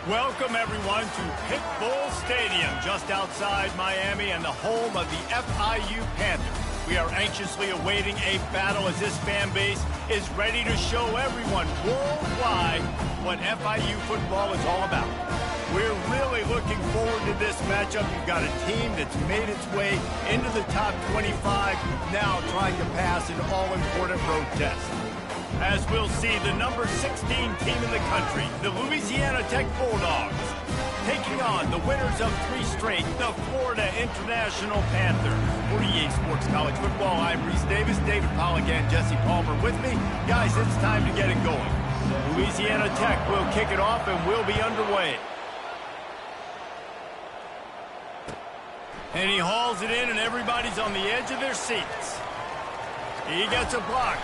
Welcome, everyone, to Pitbull Stadium, just outside Miami and the home of the FIU Panthers. We are anxiously awaiting a battle as this fan base is ready to show everyone worldwide what FIU football is all about. We're really looking forward to this matchup. You've got a team that's made its way into the top 25, now trying to pass an all-important road test. As we'll see, the number 16 team in the country, the Louisiana Tech Bulldogs, taking on the winners of 3 straight, the Florida International Panthers. For EA Sports College Football, I'm Reese Davis, David Pollack, and Jesse Palmer with me. Guys, it's time to get it going. Louisiana Tech will kick it off and we'll be underway. And he hauls it in and everybody's on the edge of their seats. He gets a block.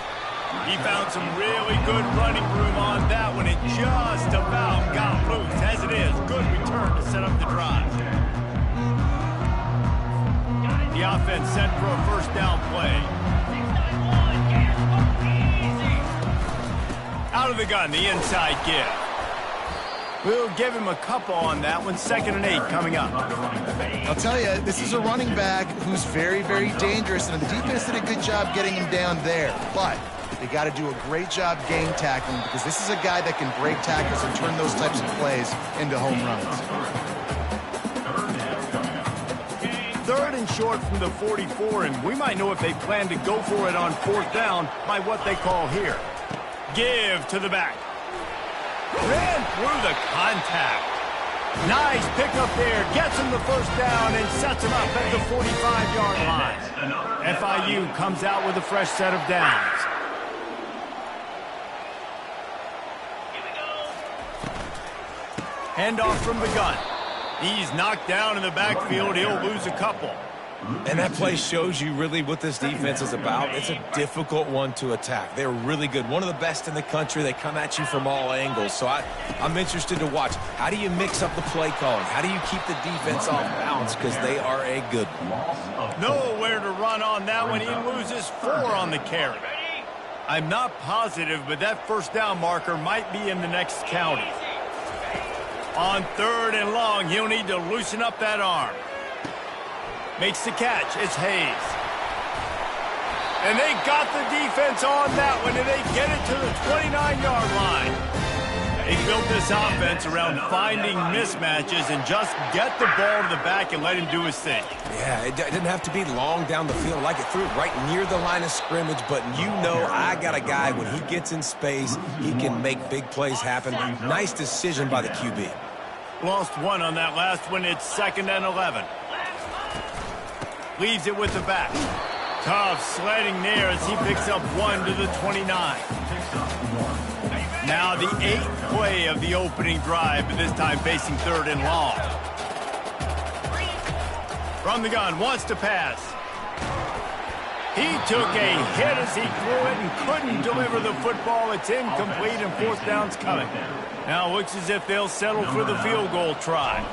He found some really good running room on that one. It just about got loose. As it is, good return to set up the drive. The offense set for a first down play. Out of the gun, the inside give. We'll give him a couple on that one. 2nd and 8 coming up. I'll tell you, this is a running back who's very, very dangerous, and the defense did a good job getting him down there. But they got to do a great job game tackling because this is a guy that can break tackles and turn those types of plays into home runs. 3rd and short from the 44, and we might know if they plan to go for it on 4th down by what they call here. Give to the back. Ran through the contact. Nice pickup there. Gets him the first down and sets him up at the 45-yard line. FIU comes out with a fresh set of downs. Handoff from the gun. He's knocked down in the backfield. He'll lose a couple. And that play shows you really what this defense is about. It's a difficult one to attack. They're really good. One of the best in the country. They come at you from all angles. So I'm interested to watch. How do you mix up the play calling? How do you keep the defense off balance? Because they are a good one. Nowhere to run on that one. He loses 4 on the carry. I'm not positive, but that first down marker might be in the next county. On 3rd and long, he'll need to loosen up that arm. Makes the catch. It's Hayes. And they got the defense on that one, and they get it to the 29-yard line. They built this offense around finding mismatches and just get the ball to the back and let him do his thing. Yeah, it didn't have to be long down the field. Like it threw it right near the line of scrimmage, but you know I got a guy, when he gets in space, he can make big plays happen. Nice decision by the QB. Lost 1 on that last one. It's 2nd and 11. Leaves it with the back. Tough sledding there as he picks up 1 to the 29. Now the 8th play of the opening drive, but this time facing 3rd and long. From the gun, wants to pass. He took a hit as he threw it and couldn't deliver the football. It's incomplete and 4th down's coming. Now it looks as if they'll settle for the field goal try.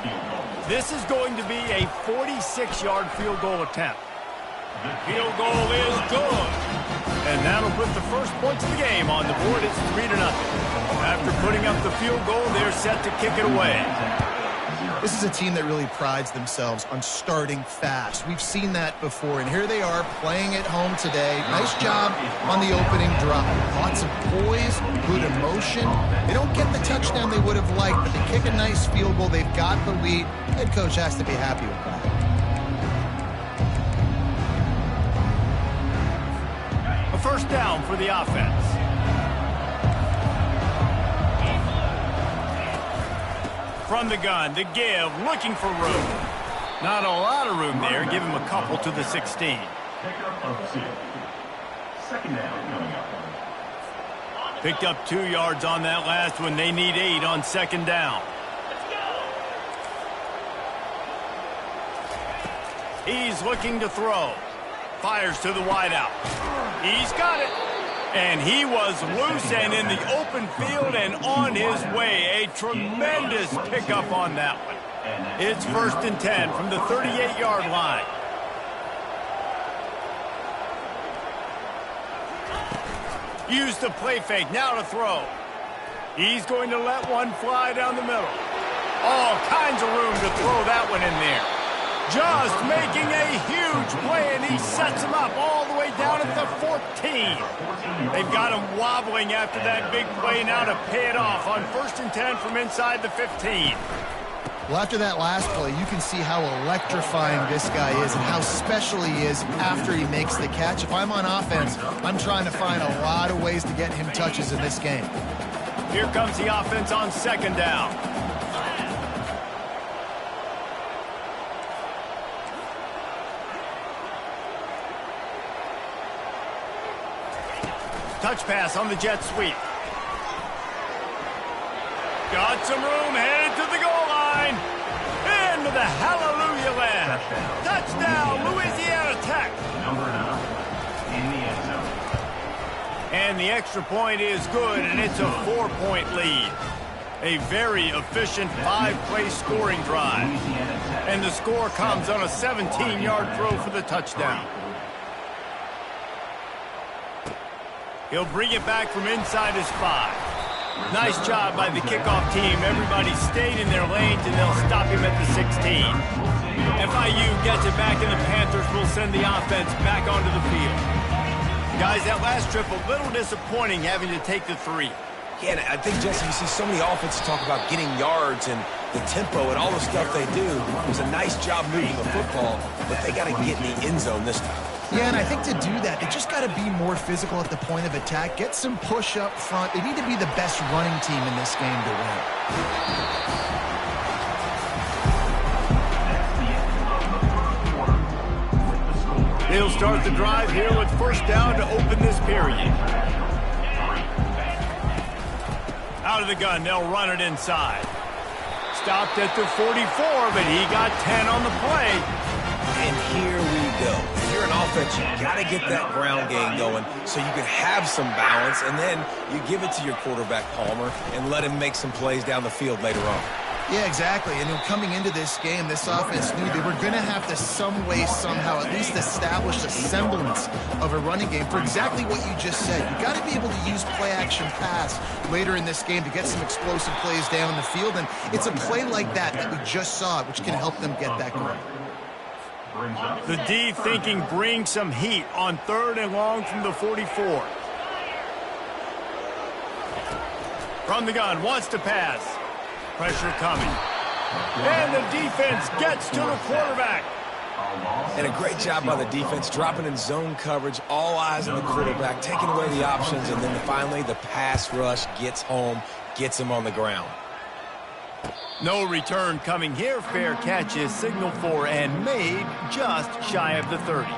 This is going to be a 46-yard field goal attempt. Field goal is good. And that'll put the first points of the game on the board. It's 3-0. After putting up the field goal, they're set to kick it away. This is a team that really prides themselves on starting fast. We've seen that before, and here they are playing at home today. Nice job on the opening drive. Lots of poise, good emotion. They don't get the touchdown they would have liked, but they kick a nice field goal. They've got the lead. Head coach has to be happy with that. A first down for the offense. From the gun, the give, looking for room. Not a lot of room there. Give him a couple to the 16. Picked up 2 yards on that last one. They need 8 on 2nd down. He's looking to throw. Fires to the wideout. He's got it. And he was loose and in the open field and on his way. A tremendous pickup on that one. It's 1st and 10 from the 38-yard line. Use the play fake. Now to throw. He's going to let one fly down the middle. All kinds of room to throw that one in there. Just making a huge play, and he sets him up all the way down at the 14. They've got him wobbling after that big play now to pay it off on 1st and 10 from inside the 15. Well, after that last play, you can see how electrifying this guy is and how special he is after he makes the catch. If I'm on offense, I'm trying to find a lot of ways to get him touches in this game. Here comes the offense on 2nd down. Touch pass on the jet sweep. Got some room, headed to the goal line. Into the hallelujah land. Touchdown, Louisiana Tech. Number 9 in the end zone. And the extra point is good, and it's a 4-point lead. A very efficient 5-play scoring drive. And the score comes on a 17-yard throw for the touchdown. He'll bring it back from inside his 5. Nice job by the kickoff team. Everybody stayed in their lanes, and they'll stop him at the 16. FIU gets it back, and the Panthers will send the offense back onto the field. Guys, that last trip, a little disappointing having to take the 3. Yeah, and I think, Jesse, you see so many offenses talk about getting yards and the tempo and all the stuff they do. It was a nice job moving the football, but they got to get in the end zone this time. Yeah, and I think to do that, they just got to be more physical at the point of attack, get some push up front. They need to be the best running team in this game to win. They'll start the drive here with 1st down to open this period. Out of the gun, they'll run it inside. Stopped at the 44, but he got 10 on the play. And here we go. If you're an offense, you got to get that ground game going so you can have some balance, and then you give it to your quarterback, Palmer, and let him make some plays down the field later on. Yeah, exactly. And coming into this game, this offense knew they were going to have to some way, somehow, at least establish a semblance of a running game for exactly what you just said. You got to be able to use play-action pass later in this game to get some explosive plays down the field, and it's a play like that we just saw, which can help them get that going. The D thinking bring some heat on 3rd and long from the 44. From the gun, wants to pass. Pressure coming. And the defense gets to the quarterback. And a great job by the defense, dropping in zone coverage, all eyes on the quarterback, taking away the options, and then finally the pass rush gets home, gets him on the ground. No return coming here. Fair catch is signaled for and made just shy of the 30.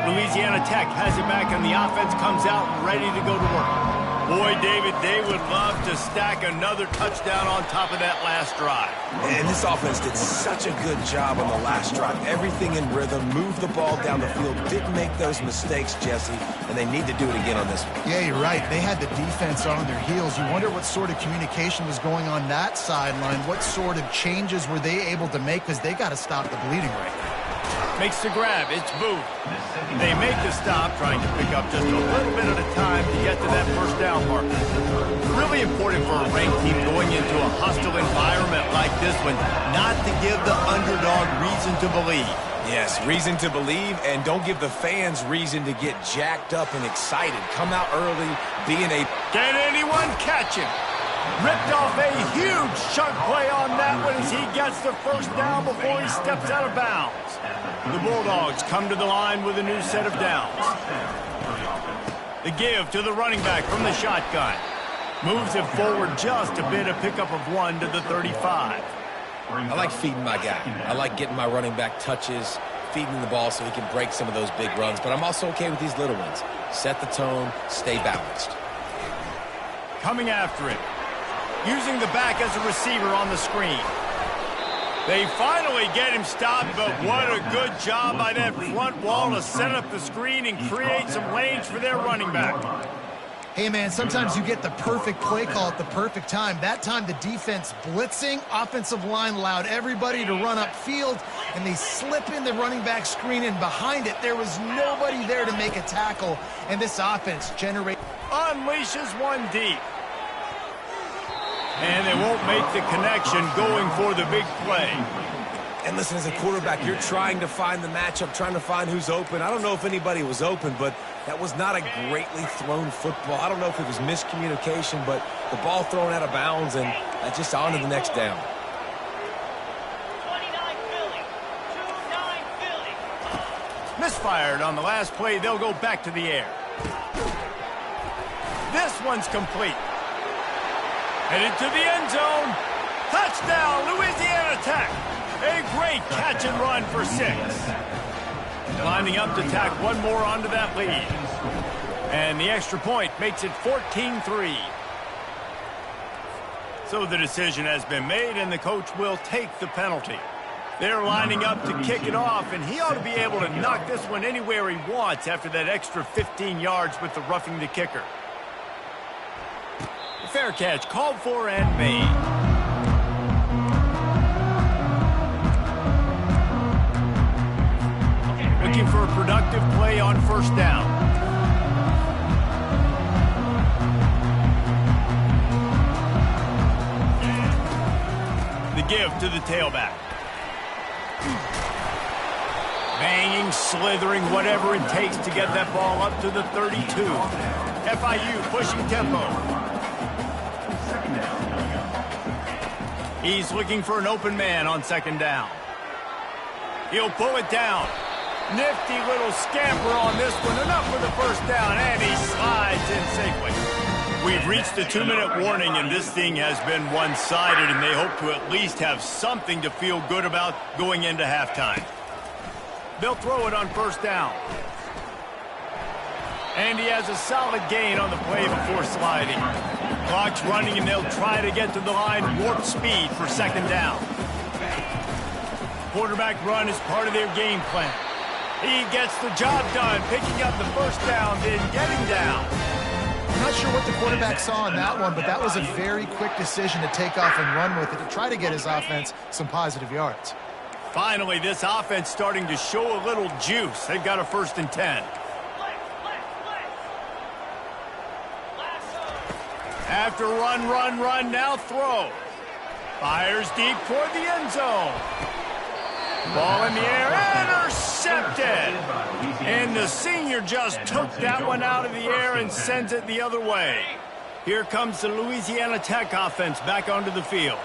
Louisiana Tech has it back, and the offense comes out ready to go to work. Boy, David, they would love to stack another touchdown on top of that last drive. And this offense did such a good job on the last drive. Everything in rhythm, moved the ball down the field, didn't make those mistakes, Jesse, and they need to do it again on this one. Yeah, you're right. They had the defense on their heels. You wonder what sort of communication was going on that sideline. What sort of changes were they able to make, because they got to stop the bleeding right now. Makes the grab. It's Booth. They make the stop, trying to pick up just a little bit at a time to get to that 1st down mark. Really important for a ranked team going into a hostile environment like this one, not to give the underdog reason to believe. Yes, reason to believe, and don't give the fans reason to get jacked up and excited. Come out early, being a... Can anyone catch him? Ripped off a huge chunk play on that one as he gets the 1st down before he steps out of bounds. The Bulldogs come to the line with a new set of downs. The give to the running back from the shotgun. Moves it forward just a bit, a pickup of 1 to the 35. I like feeding my guy. I like getting my running back touches, feeding the ball so he can break some of those big runs, but I'm also okay with these little ones. Set the tone, stay balanced. Coming after it. Using the back as a receiver on the screen. They finally get him stopped, but what a good job by that front wall to set up the screen and create some lanes for their running back. Hey, man, sometimes you get the perfect play call at the perfect time. That time the defense blitzing, offensive line allowed everybody to run upfield, and they slip in the running back screen, and behind it there was nobody there to make a tackle, and this offense unleashes one deep. And they won't make the connection going for the big play. And listen, as a quarterback, you're trying to find the matchup, trying to find who's open. I don't know if anybody was open, but that was not a greatly thrown football. I don't know if it was miscommunication, but the ball thrown out of bounds and just on to the next down. 29 Philly. 2-9 Philly. Misfired on the last play. They'll go back to the air. This one's complete. Headed to the end zone. Touchdown, Louisiana Tech. A great catch and run for 6. Lining up to tack one more onto that lead. And the extra point makes it 14-3. So the decision has been made, and the coach will take the penalty. They're lining up to kick it off, and he ought to be able to knock this one anywhere he wants after that extra 15 yards with the roughing the kicker. Fair catch called for and made. Looking for a productive play on first down. The give to the tailback. Banging, slithering, whatever it takes to get that ball up to the 32. FIU pushing tempo. He's looking for an open man on second down. He'll pull it down. Nifty little scamper on this one. Enough for the first down, and he slides in safely. We've reached the 2-minute warning, and this thing has been one-sided, and they hope to at least have something to feel good about going into halftime. They'll throw it on first down. And he has a solid gain on the play before sliding. Clock's running, and they'll try to get to the line warp speed for second down. Quarterback run is part of their game plan. He gets the job done, picking up the first down, then getting down. I'm not sure what the quarterback saw in that one, but that was a very quick decision to take off and run with it to try to get his offense some positive yards. Finally, this offense starting to show a little juice. They've got a 1st and 10. After run, now throw. Fires deep toward the end zone. Ball in the air, intercepted. And the senior just took that one out of the air and sends it the other way. Here comes the Louisiana Tech offense back onto the field.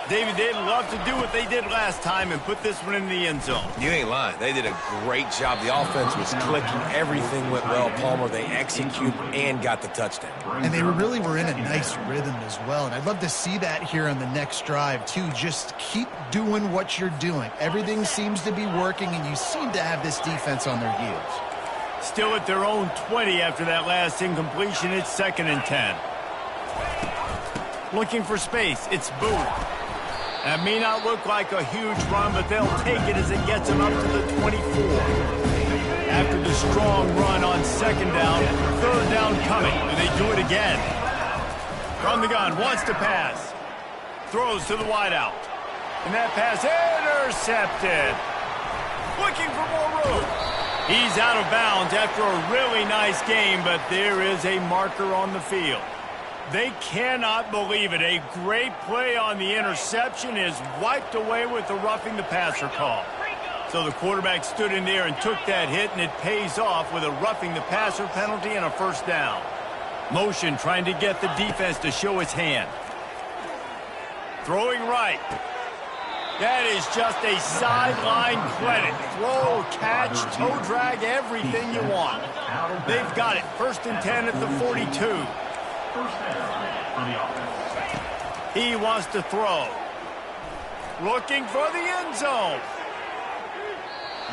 David, they'd love to do what they did last time and put this one in the end zone. You ain't lying. They did a great job. The offense was clicking. Everything went well, Palmer. They executed and got the touchdown. And they really were in a nice rhythm as well. And I'd love to see that here on the next drive, too. Just keep doing what you're doing. Everything seems to be working, and you seem to have this defense on their heels. Still at their own 20 after that last incompletion. It's 2nd and 10. Looking for space. It's Booth. That may not look like a huge run, but they'll take it as it gets them up to the 24. After the strong run on second down, third down coming. Do they do it again? From the gun, wants to pass. Throws to the wideout. And that pass intercepted. Looking for more room. He's out of bounds after a really nice game, but there is a marker on the field. They cannot believe it. A great play on the interception is wiped away with the roughing the passer call. So the quarterback stood in there and took that hit, and it pays off with a roughing the passer penalty and a 1st down. Motion trying to get the defense to show its hand. Throwing right. That is just a sideline credit. Throw, catch, toe drag, everything you want. They've got it. 1st and 10 at the 42. He wants to throw. Looking for the end zone.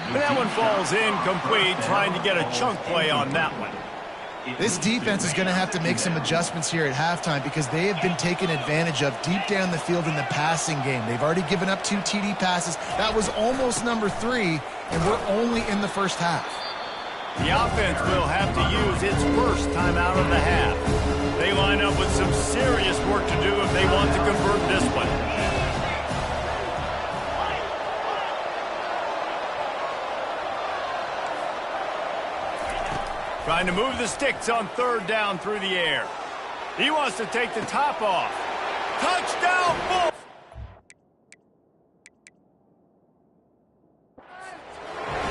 And that one falls incomplete, trying to get a chunk play on that one. This defense is going to have to make some adjustments here at halftime because they have been taken advantage of deep down the field in the passing game. They've already given up 2 TD passes. That was almost number 3, and we're only in the first half. The offense will have to use its first timeout of the half. They line up with some serious work to do if they want to convert this one. Trying to move the sticks on third down through the air. He wants to take the top off. Touchdown, Bull!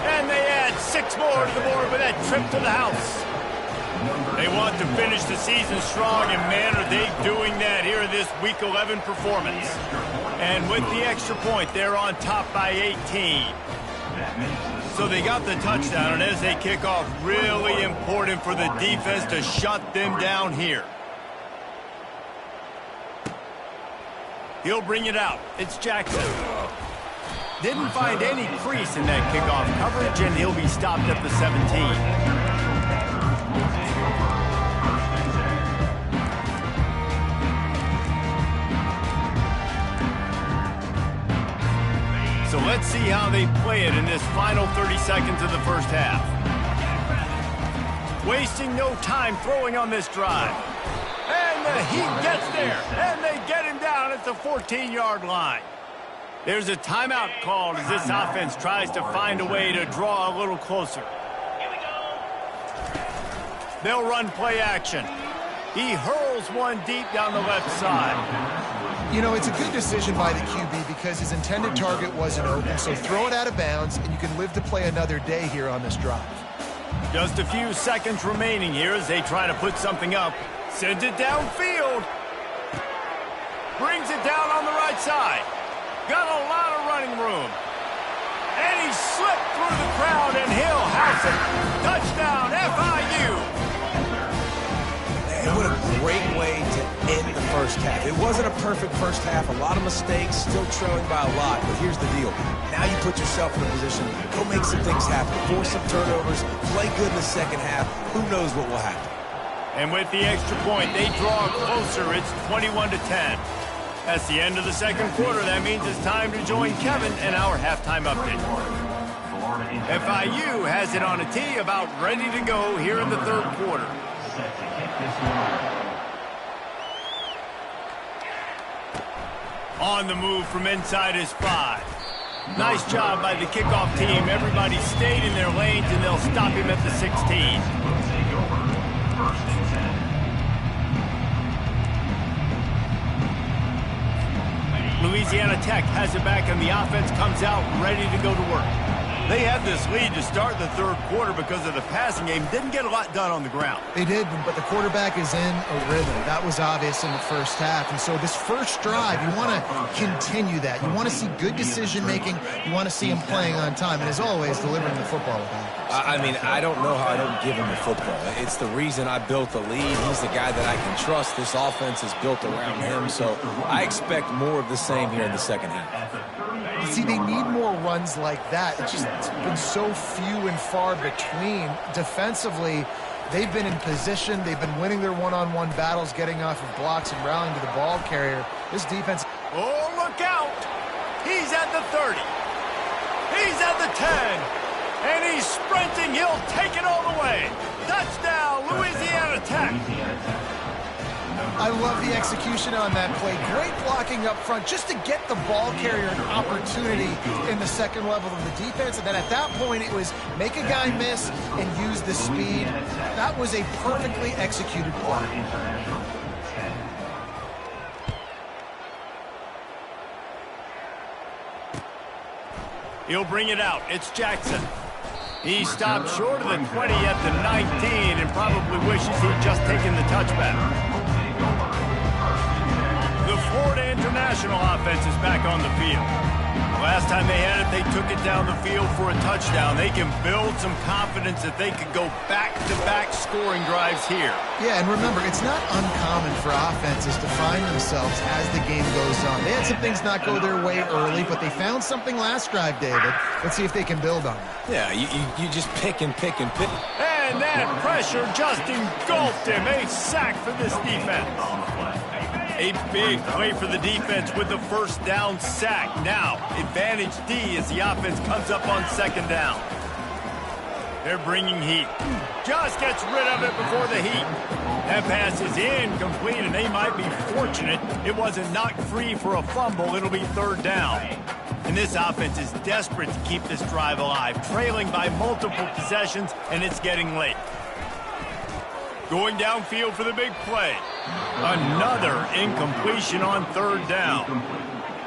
And they add 6 more to the board with that trip to the house. They want to finish the season strong, and man, are they doing that here in this Week 11 performance. And with the extra point, they're on top by 18. So they got the touchdown, and as they kick off, really important for the defense to shut them down here. He'll bring it out. It's Jackson. Didn't find any crease in that kickoff coverage, and he'll be stopped at the 17. So let's see how they play it in this final 30 seconds of the first half. Wasting no time throwing on this drive. And the Heat gets there, and they get him down at the 14-yard line. There's a timeout called as this offense tries to find a way to draw a little closer. They'll run play action. He hurls one deep down the left side. You know, it's a good decision by the QB because his intended target wasn't open, so throw it out of bounds, and you can live to play another day here on this drive. Just a few seconds remaining here as they try to put something up. Sends it downfield. Brings it down on the right side. Got a lot of running room. And he slipped through the crowd, and he'll house it. Touchdown, FIU. Man, what a great way to end the first half. It wasn't a perfect first half. A lot of mistakes, still trailing by a lot. But here's the deal. Now you put yourself in a position, go make some things happen. Force some turnovers, play good in the second half. Who knows what will happen? And with the extra point, they draw closer. It's 21-10. That's the end of the second quarter. That means it's time to join Kevin in our halftime update. FIU has it on a tee, about ready to go here in the third quarter. On the move from inside his 5. Nice job by the kickoff team. Everybody stayed in their lanes, and they'll stop him at the 16. Louisiana Tech has it back, and the offense comes out ready to go to work. They had this lead to start the third quarter because of the passing game. Didn't get a lot done on the ground. They did, but the quarterback is in a rhythm. That was obvious in the first half. And so this first drive, you want to continue that. You want to see good decision-making. You want to see him playing on time. And as always, delivering the football with accuracy. I mean, I don't know how I don't give him the football. It's the reason I built the lead. He's the guy that I can trust. This offense is built around him. So I expect more of the same here in the second half. You see, they need more runs like that. It's been so few and far between. Defensively, they've been in position. They've been winning their one-on-one battles, getting off of blocks and rallying to the ball carrier. This defense... Oh, look out! He's at the 30. He's at the 10. And he's sprinting. He'll take it all the way. Touchdown, Louisiana Tech. I love the execution on that play. Great blocking up front just to get the ball carrier an opportunity in the second level of the defense. And then at that point, it was make a guy miss and use the speed. That was a perfectly executed play. He'll bring it out. It's Jackson. He stopped short of the 20 at the 19 and probably wishes he'd just taken the touchback. The Florida International offense is back on the field. Last time they had it, they took it down the field for a touchdown. They can build some confidence that they could go back-to-back scoring drives here. Yeah, and remember, it's not uncommon for offenses to find themselves as the game goes on. They had some things not go their way early, but they found something last drive, David. Let's see if they can build on it. Yeah, you just pick and pick and pick. And that pressure just engulfed him. A sack for this defense. A big play for the defense with the first down sack. Now, advantage D as the offense comes up on second down. They're bringing heat. Just gets rid of it before the heat. That pass is incomplete, and they might be fortunate it wasn't knocked free for a fumble. It'll be third down. And this offense is desperate to keep this drive alive, trailing by multiple possessions, and it's getting late. Going downfield for the big play. Another incompletion on third down.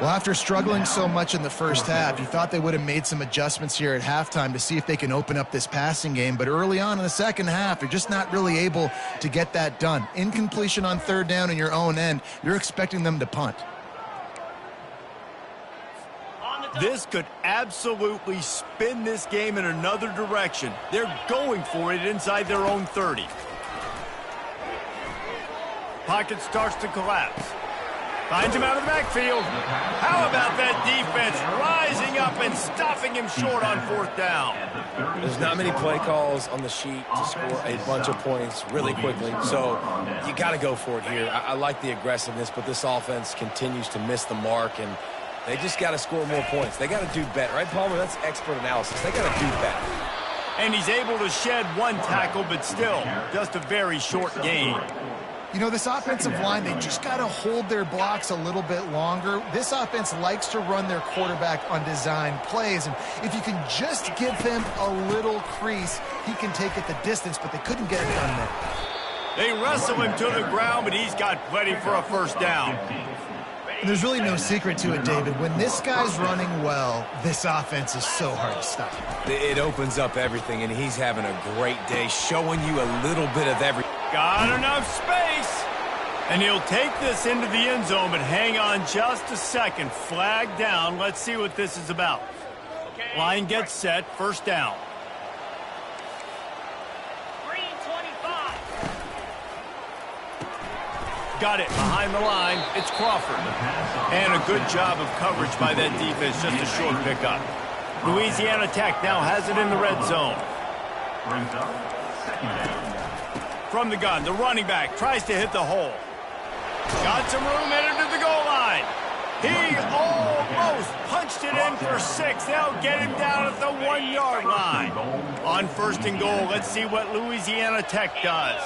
Well, after struggling so much in the first half, you thought they would have made some adjustments here at halftime to see if they can open up this passing game. But early on in the second half, they're just not really able to get that done. Incompletion on third down in your own end, you're expecting them to punt. This could absolutely spin this game in another direction. They're going for it inside their own 30. Pocket starts to collapse. Finds him out of the backfield. How about that defense rising up and stopping him short on fourth down? There's not many play calls on the sheet to score a bunch of points really quickly, so you got to go for it here. I like the aggressiveness, but this offense continues to miss the mark, and they just got to score more points. They got to do better. Right, Palmer? That's expert analysis. They got to do better. And he's able to shed one tackle, but still just a very short gain. You know, this offensive line, they just got to hold their blocks a little bit longer. This offense likes to run their quarterback on design plays, and if you can just give him a little crease, he can take it the distance, but they couldn't get it done there. They wrestle him to the ground, but he's got plenty for a first down. And there's really no secret to it, David. When this guy's running well, this offense is so hard to stop. It opens up everything, and he's having a great day, showing you a little bit of everything. Got enough space. And he'll take this into the end zone, but hang on just a second. Flag down. Let's see what this is about. Line gets set. First down. Got it behind the line. It's Crawford. And a good job of coverage by that defense. Just a short pickup. Louisiana Tech now has it in the red zone. Brings up second down. From the gun, the running back tries to hit the hole. Got some room headed to the goal line. He almost punched it in for 6. They'll get him down at the 1-yard line. On first and goal, let's see what Louisiana Tech does.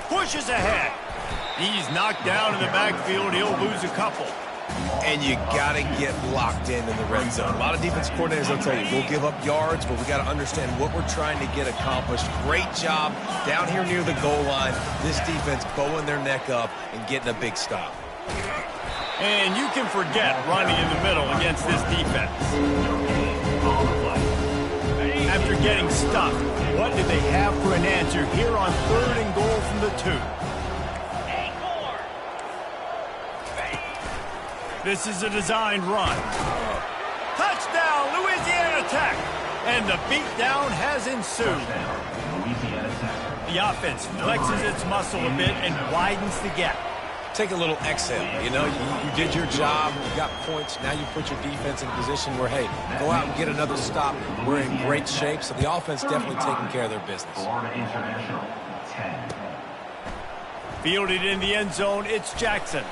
Pushes ahead. He's knocked down in the backfield. He'll lose a couple. And you got to get locked in the red zone. A lot of defense coordinators will tell you, we'll give up yards, but we got to understand what we're trying to get accomplished. Great job down here near the goal line. This defense bowing their neck up and getting a big stop. And you can forget running in the middle against this defense. After getting stuffed, what did they have for an answer here on third and goal from the 2? This is a designed run. Touchdown, Louisiana Tech. And the beatdown has ensued. The offense flexes its muscle a bit and widens the gap. Take a little exhale. You know, you did your job. You got points. Now you put your defense in a position where, hey, go out and get another stop. We're in great shape, so the offense definitely taking care of their business. Florida International, 10. Fielded in the end zone, it's Jackson.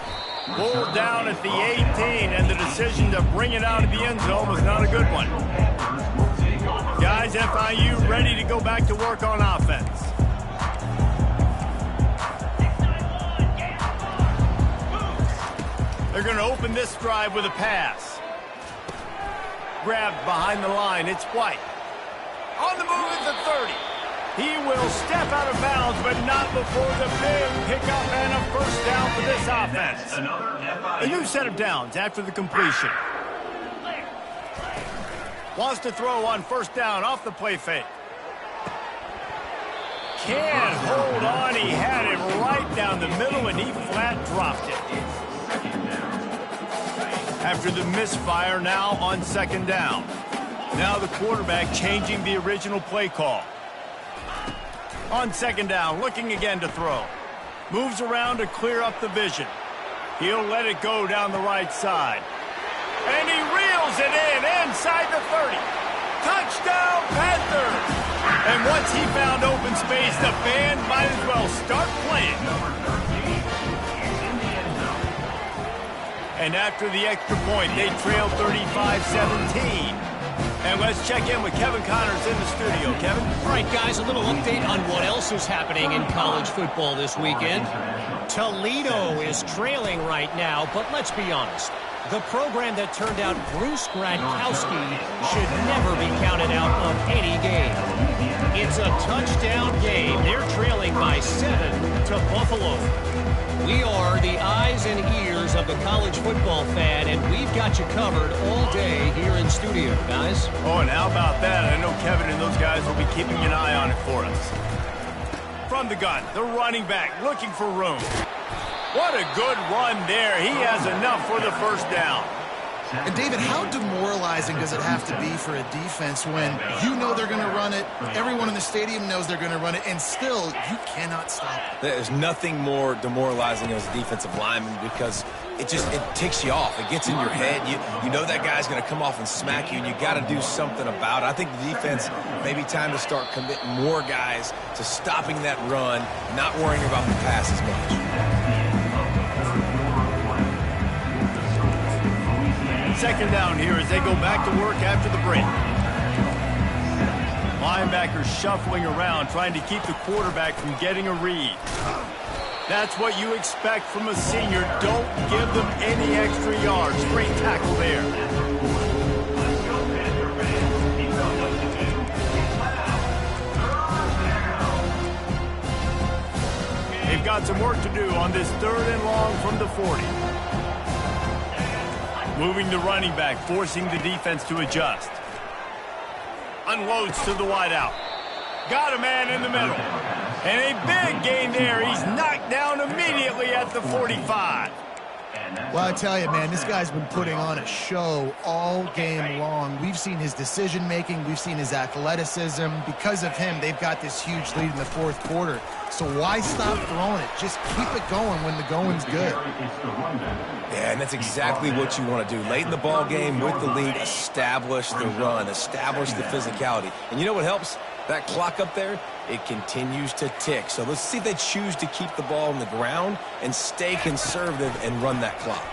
Pulled down at the 18, and the decision to bring it out of the end zone was not a good one. Guys, FIU ready to go back to work on offense. They're going to open this drive with a pass. Grabbed behind the line, it's White. On the move at the 30. He will step out of bounds, but not before the big pickup and a first down for this offense. A new set of downs after the completion. Wants to throw on first down off the play fake. Can't hold on. He had it right down the middle, and he flat dropped it. After the misfire, now on second down. Now the quarterback changing the original play call. On second down, looking again to throw. Moves around to clear up the vision. He'll let it go down the right side. And he reels it in inside the 30. Touchdown, Panthers! And once he found open space, the band might as well start playing. And after the extra point, they trail 35-17. And let's check in with Kevin Connors in the studio. Kevin? All right, guys, a little update on what else is happening in college football this weekend. Toledo is trailing right now, but let's be honest. The program that turned out Bruce Gradkowski should never be counted out of any game. It's a touchdown game. They're trailing by 7 to Buffalo. We are the eyes and ears of the college football fan, and we've got you covered all day here in studio, guys. Oh, and how about that? I know Kevin and those guys will be keeping an eye on it for us. From the gun, the running back looking for room. What a good run there. He has enough for the first down. And, David, how demoralizing does it have to be for a defense when you know they're going to run it, everyone in the stadium knows they're going to run it, and still you cannot stop it? There's nothing more demoralizing as a defensive lineman because it ticks you off. It gets in your head. You know that guy's going to come off and smack you, and you got to do something about it. I think the defense may be time to start committing more guys to stopping that run, not worrying about the pass as much. Second down here as they go back to work after the break. Linebackers shuffling around, trying to keep the quarterback from getting a read. That's what you expect from a senior. Don't give them any extra yards. Straight tackle there. They've got some work to do on this 3rd and long from the 40. Moving the running back, forcing the defense to adjust. Unloads to the wideout. Got a man in the middle. And a big gain there. He's knocked down immediately at the 45. Well, I tell you, man, this guy's been putting on a show all game long. We've seen his decision-making. We've seen his athleticism. Because of him, they've got this huge lead in the 4th quarter. So why stop throwing it? Just keep it going when the going's good. Yeah, and that's exactly what you want to do. Late in the ball game with the lead, establish the run, establish the physicality. And you know what helps? That clock up there, it continues to tick. So let's see if they choose to keep the ball on the ground and stay conservative and run that clock.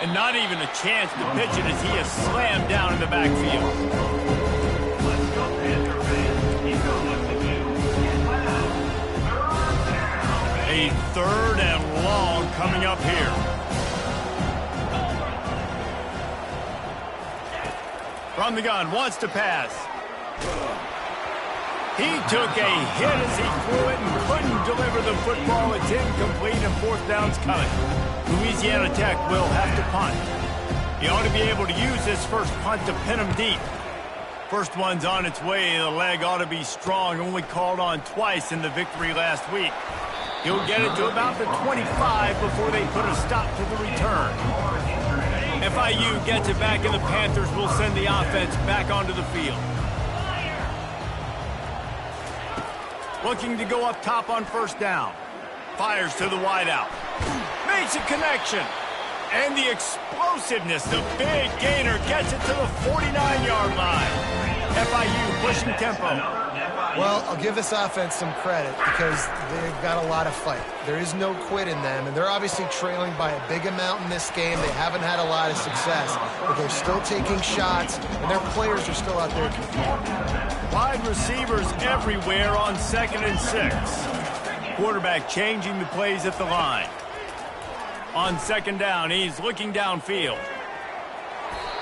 And not even a chance to pitch it as he is slammed down in the backfield. A 3rd and long coming up here. From the gun, wants to pass. He took a hit as he threw it and couldn't deliver the football. It's incomplete and 4th down's coming. Louisiana Tech will have to punt. He ought to be able to use this first punt to pin him deep. First one's on its way. The leg ought to be strong. Only called on twice in the victory last week. He'll get it to about the 25 before they put a stop to the return. FIU gets it back, and the Panthers will send the offense back onto the field. Looking to go up top on 1st down. Fires to the wideout. Makes a connection. And the explosiveness, the big gainer gets it to the 49-yard line. FIU pushing tempo. Well, I'll give this offense some credit because they've got a lot of fight. There is no quit in them, and they're obviously trailing by a big amount in this game. They haven't had a lot of success, but they're still taking shots, and their players are still out there competing. Wide receivers everywhere on 2nd and 6. Quarterback changing the plays at the line. On 2nd down, he's looking downfield.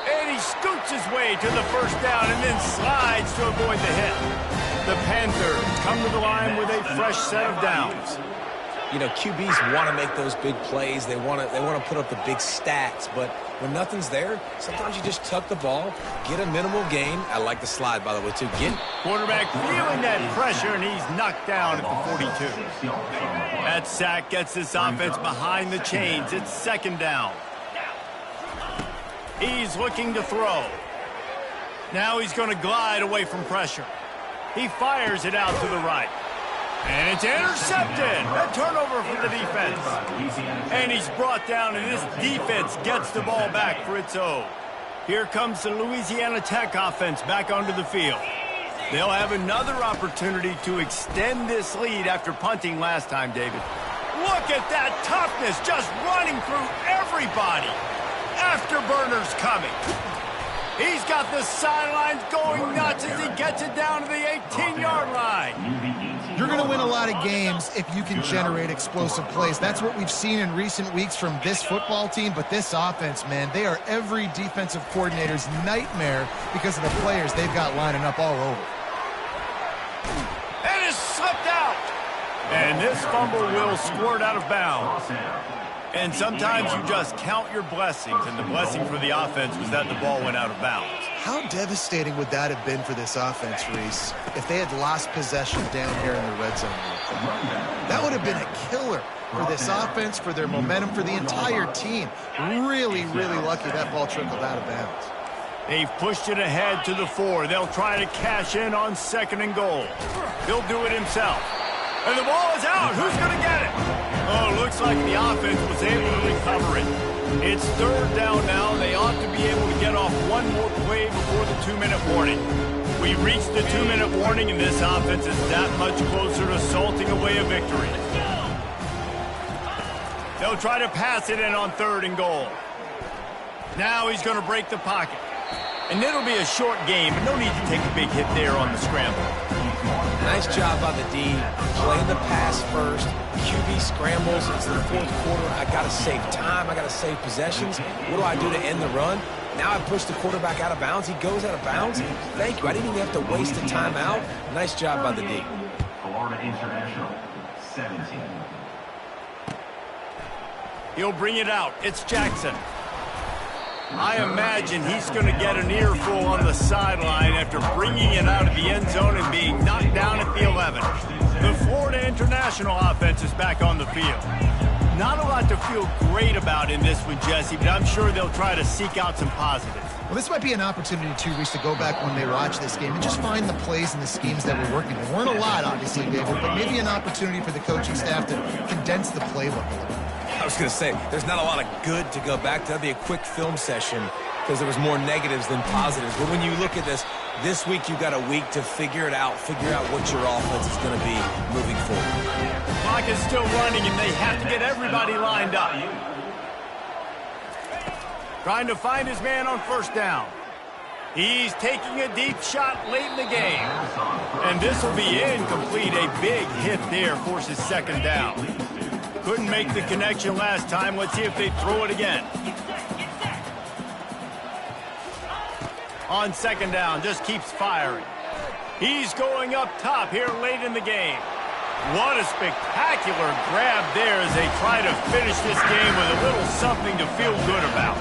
And he scoots his way to the 1st down and then slides to avoid the hit. The Panthers come to the line with a fresh set of downs. You know, QBs want to make those big plays. They want to put up the big stats. But when nothing's there, sometimes you just tuck the ball, get a minimal gain. I like the slide, by the way, too. Quarterback feeling that pressure, and he's knocked down at the 42. That sack gets this offense behind the chains. It's 2nd down. He's looking to throw. Now he's going to glide away from pressure. He fires it out to the right. And it's intercepted. A turnover for the defense. And he's brought down, and this defense gets the ball back for its own. Here comes the Louisiana Tech offense back onto the field. They'll have another opportunity to extend this lead after punting last time, David. Look at that toughness, just running through everybody. Afterburners coming. He's got the sidelines going nuts as he gets it down to the 18-yard line. You're going to win a lot of games if you can generate explosive plays. That's what we've seen in recent weeks from this football team, but this offense, man, they are every defensive coordinator's nightmare because of the players they've got lining up all over. And it's slipped out. And this fumble will squirt out of bounds. And sometimes you just count your blessings, and the blessing for the offense was that the ball went out of bounds. How devastating would that have been for this offense, Reese, if they had lost possession down here in the red zone? That would have been a killer for this offense, for their momentum, for the entire team. Really, really lucky that ball trickled out of bounds. They've pushed it ahead to the 4. They'll try to cash in on 2nd and goal. He'll do it himself. And the ball is out. Who's going to get it? Oh, looks like the offense was able to recover it. It's 3rd down now. They ought to be able to get off one more play before the 2-minute warning. We reached the 2-minute warning, and this offense is that much closer to salting away a victory. They'll try to pass it in on 3rd and goal. Now he's going to break the pocket. And it'll be a short game, but no need to take a big hit there on the scramble. Nice job by the D, playing the pass first. QB scrambles. It's the 4th quarter. I got to save time. I got to save possessions. What do I do to end the run? Now I push the quarterback out of bounds. He goes out of bounds. Thank you. I didn't even have to waste a timeout. Nice job by the D. Florida International, 17. He'll bring it out. It's Jackson. I imagine he's going to get an earful on the sideline after bringing it out of the end zone and being knocked down at the 11. The Florida International offense is back on the field. Not a lot to feel great about in this one, Jesse, but I'm sure they'll try to seek out some positives. Well, this might be an opportunity, too, Reese, to go back when they watch this game and just find the plays and the schemes that were working. There weren't a lot, obviously, David, but maybe an opportunity for the coaching staff to condense the playbook a little. I was going to say, there's not a lot of good to go back to. That'd be a quick film session because there was more negatives than positives. But when you look at this week you've got a week to figure it out, figure out what your offense is going to be moving forward. Clock is still running, and they have to get everybody lined up. Trying to find his man on 1st down. He's taking a deep shot late in the game. And this will be incomplete. A big hit there forces 2nd down. Couldn't make the connection last time. Let's see if they throw it again. On 2nd down, just keeps firing. He's going up top here late in the game. What a spectacular grab there as they try to finish this game with a little something to feel good about.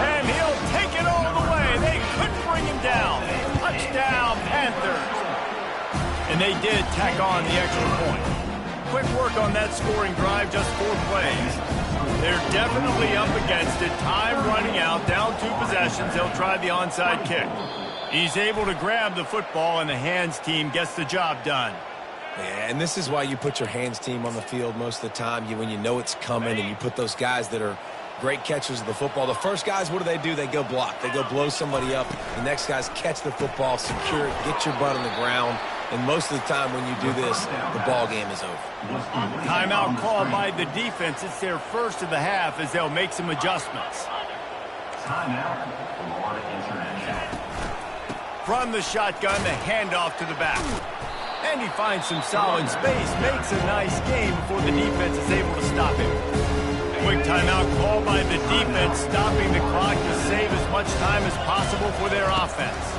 And he'll take it all the way. They couldn't bring him down. Touchdown, Panthers. And they did tack on the extra point. Quick work on that scoring drive, just 4 plays. They're definitely up against it. Time running out, down 2 possessions. They'll try the onside kick. He's able to grab the football, and the hands team gets the job done. Yeah, and this is why you put your hands team on the field most of the time. When you know it's coming, and you put those guys that are great catchers of the football. The first guys, what do? They go block. They go blow somebody up. The next guys catch the football, secure it, get your butt on the ground. And most of the time when you do this, the ball game is over. Timeout called by the defense. It's their first of the half as they'll make some adjustments. Timeout, Florida International. From the shotgun, the handoff to the back. And he finds some solid space, makes a nice game before the defense is able to stop him. Quick timeout called by the defense, stopping the clock to save as much time as possible for their offense.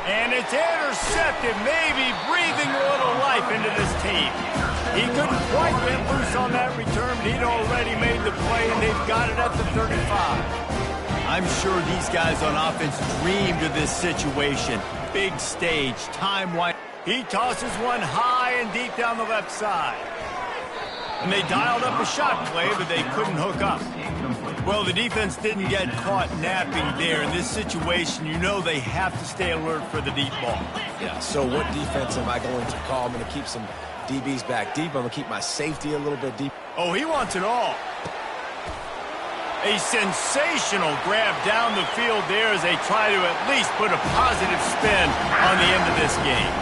And it's intercepted, maybe breathing a little life into this team. He couldn't quite get loose on that return, but he'd already made the play, and they've got it at the 35. I'm sure these guys on offense dreamed of this situation. Big stage, time wide. He tosses one high and deep down the left side. And they dialed up a shot play, but they couldn't hook up. Well, the defense didn't get caught napping there. In this situation, you know they have to stay alert for the deep ball. Yeah, so what defense am I going to call? I'm going to keep some DBs back deep. I'm going to keep my safety a little bit deep. Oh, he wants it all. A sensational grab down the field there as they try to at least put a positive spin on the end of this game.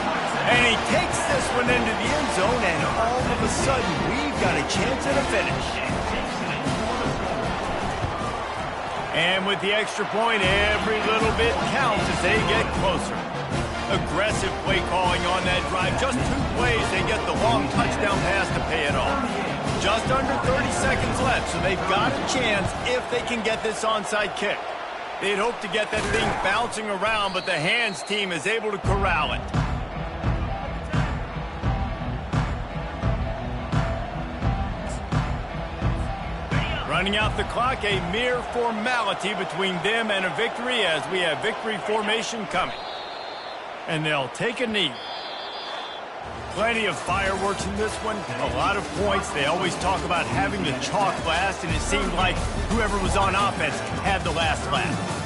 And he takes this one into the end zone, and all of a sudden, we've got a chance at a finish. And with the extra point, every little bit counts as they get closer. Aggressive play calling on that drive. Just 2 plays, they get the long touchdown pass to pay it off. Just under 30 seconds left, so they've got a chance if they can get this onside kick. They'd hope to get that thing bouncing around, but the hands team is able to corral it. Running out the clock, a mere formality between them and a victory as we have victory formation coming. And they'll take a knee. Plenty of fireworks in this one. A lot of points. They always talk about having the chalk last, and it seemed like whoever was on offense had the last laugh.